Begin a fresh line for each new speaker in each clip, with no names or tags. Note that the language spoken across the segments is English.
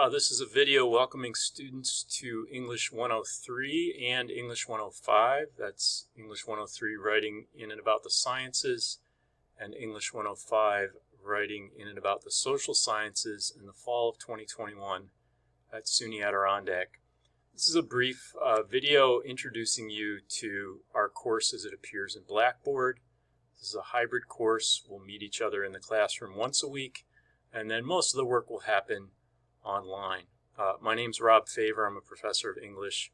This is a video welcoming students to English 103 and English 105. That's English 103 writing in and about the sciences, and English 105 writing in and about the social sciences in the fall of 2021 at SUNY Adirondack. This is a brief video introducing you to our course as it appears in Blackboard. This is a hybrid course. We'll meet each other in the classroom once a week, and then most of the work will happen online. My name's Rob Favor. I'm a professor of English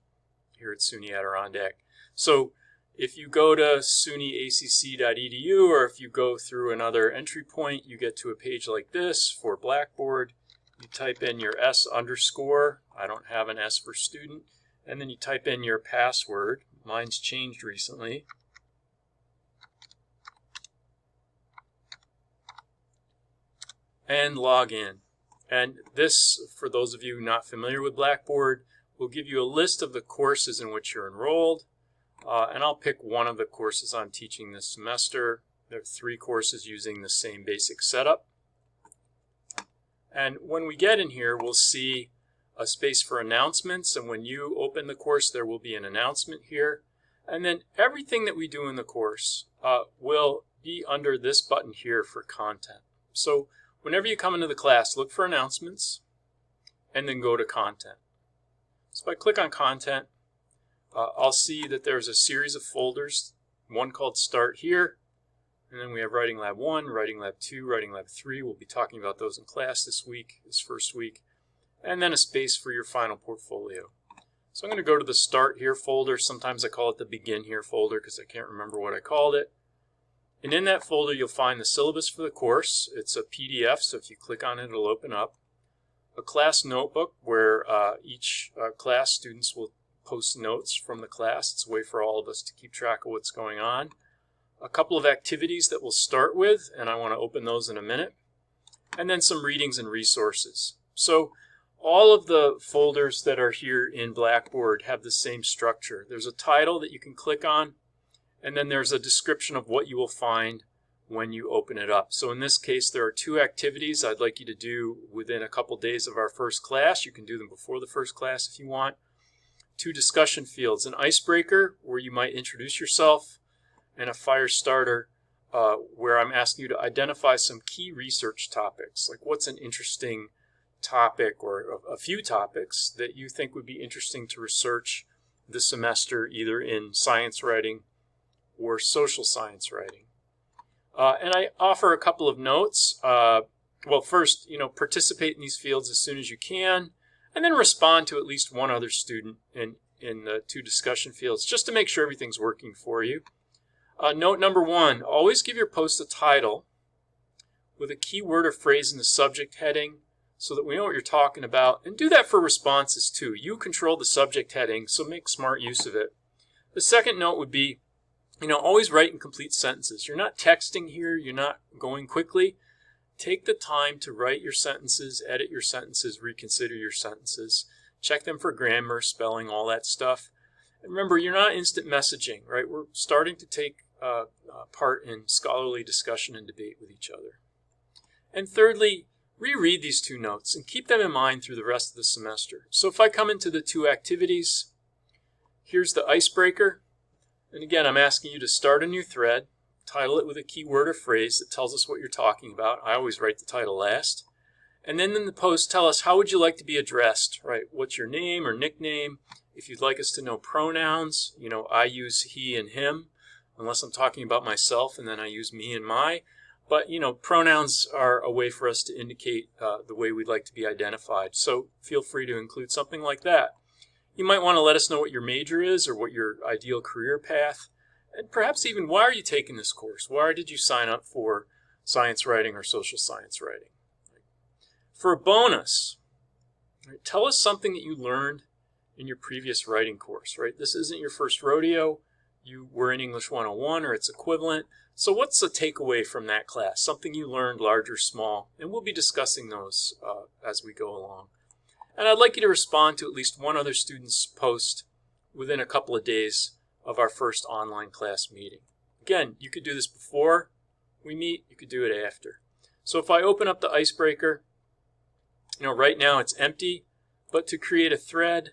here at SUNY Adirondack. So if you go to sunyacc.edu, or if you go through another entry point, you get to a page like this for Blackboard. You type in your S underscore. I don't have an S for student. And then you type in your password. Mine's changed recently. And log in. And this, for those of you not familiar with Blackboard, will give you a list of the courses in which you're enrolled. And I'll pick one of the courses I'm teaching this semester. There are 3 courses using the same basic setup. And when we get in here, we'll see a space for announcements. And when you open the course, there will be an announcement here. And then everything that we do in the course will be under this button here for content. So whenever you come into the class, look for announcements and then go to content. So if I click on content, I'll see that there's a series of folders, one called Start here, and then we have Writing Lab 1, Writing Lab 2, Writing Lab 3. We'll be talking about those in class this first week, and then a space for your final portfolio. So I'm going to go to the Start Here folder. Sometimes I call it the Begin Here folder because I can't remember what I called it. And in that folder, you'll find the syllabus for the course. It's a PDF, so if you click on it, it'll open up. A class notebook where each class students will post notes from the class. It's a way for all of us to keep track of what's going on. A couple of activities that we'll start with, and I want to open those in a minute. And then some readings and resources. So all of the folders that are here in Blackboard have the same structure. There's a title that you can click on, and then there's a description of what you will find when you open it up. So in this case, there are 2 activities I'd like you to do within a couple days of our first class. You can do them before the first class if you want. 2 discussion fields, an icebreaker where you might introduce yourself, and a fire starter where I'm asking you to identify some key research topics, like what's an interesting topic or a few topics that you think would be interesting to research this semester, either in science writing or social science writing. And I offer a couple of notes. Well, first, participate in these fields as soon as you can, and then respond to at least one other student in the 2 discussion fields, just to make sure everything's working for you. Note number 1, always give your post a title with a key word or phrase in the subject heading so that we know what you're talking about. And do that for responses too. You control the subject heading, so make smart use of it. The second note would be, always write in complete sentences. You're not texting here. You're not going quickly. Take the time to write your sentences, edit your sentences, reconsider your sentences. Check them for grammar, spelling, all that stuff. And remember, you're not instant messaging, right? We're starting to take part in scholarly discussion and debate with each other. And thirdly, reread these 2 notes and keep them in mind through the rest of the semester. So if I come into the 2 activities, here's the icebreaker. And again, I'm asking you to start a new thread, title it with a key word or phrase that tells us what you're talking about. I always write the title last. And then in the post, tell us how would you like to be addressed, right? What's your name or nickname? If you'd like us to know pronouns, I use he and him, unless I'm talking about myself, and then I use me and my. But, pronouns are a way for us to indicate the way we'd like to be identified. So feel free to include something like that. You might want to let us know what your major is or what your ideal career path, and perhaps even why are you taking this course? Why did you sign up for science writing or social science writing? For a bonus, right, tell us something that you learned in your previous writing course, right? This isn't your first rodeo. You were in English 101 or its equivalent. So what's the takeaway from that class? Something you learned, large or small, and we'll be discussing those as we go along. And I'd like you to respond to at least one other student's post within a couple of days of our first online class meeting. Again, you could do this before we meet. You could do it after. So if I open up the icebreaker, right now it's empty, but to create a thread,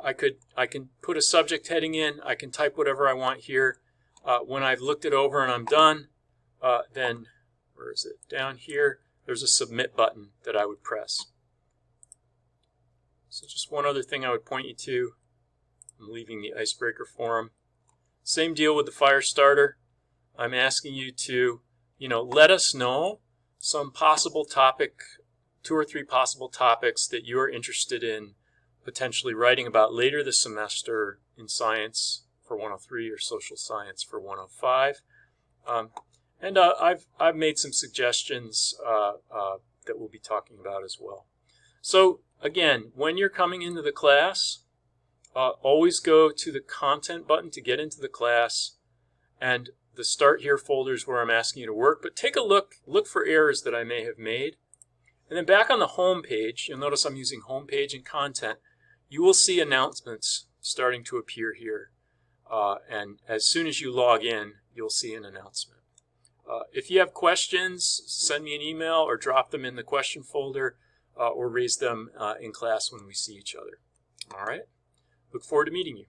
I can put a subject heading in. I can type whatever I want here. When I've looked it over and I'm done, then where is it? Down here, there's a submit button that I would press. So just one other thing I would point you to. I'm leaving the Icebreaker forum. Same deal with the fire starter. I'm asking you to, let us know some possible topic, 2 or 3 possible topics that you're interested in potentially writing about later this semester in science for 103 or social science for 105. And I've made some suggestions that we'll be talking about as well. So again, when you're coming into the class, always go to the content button to get into the class, and the Start Here folder is where I'm asking you to work. But take a look for errors that I may have made. And then back on the home page, you'll notice I'm using home page and content. You will see announcements starting to appear here. And as soon as you log in, you'll see an announcement. If you have questions, send me an email or drop them in the question folder or raise them in class when we see each other. All right. Look forward to meeting you.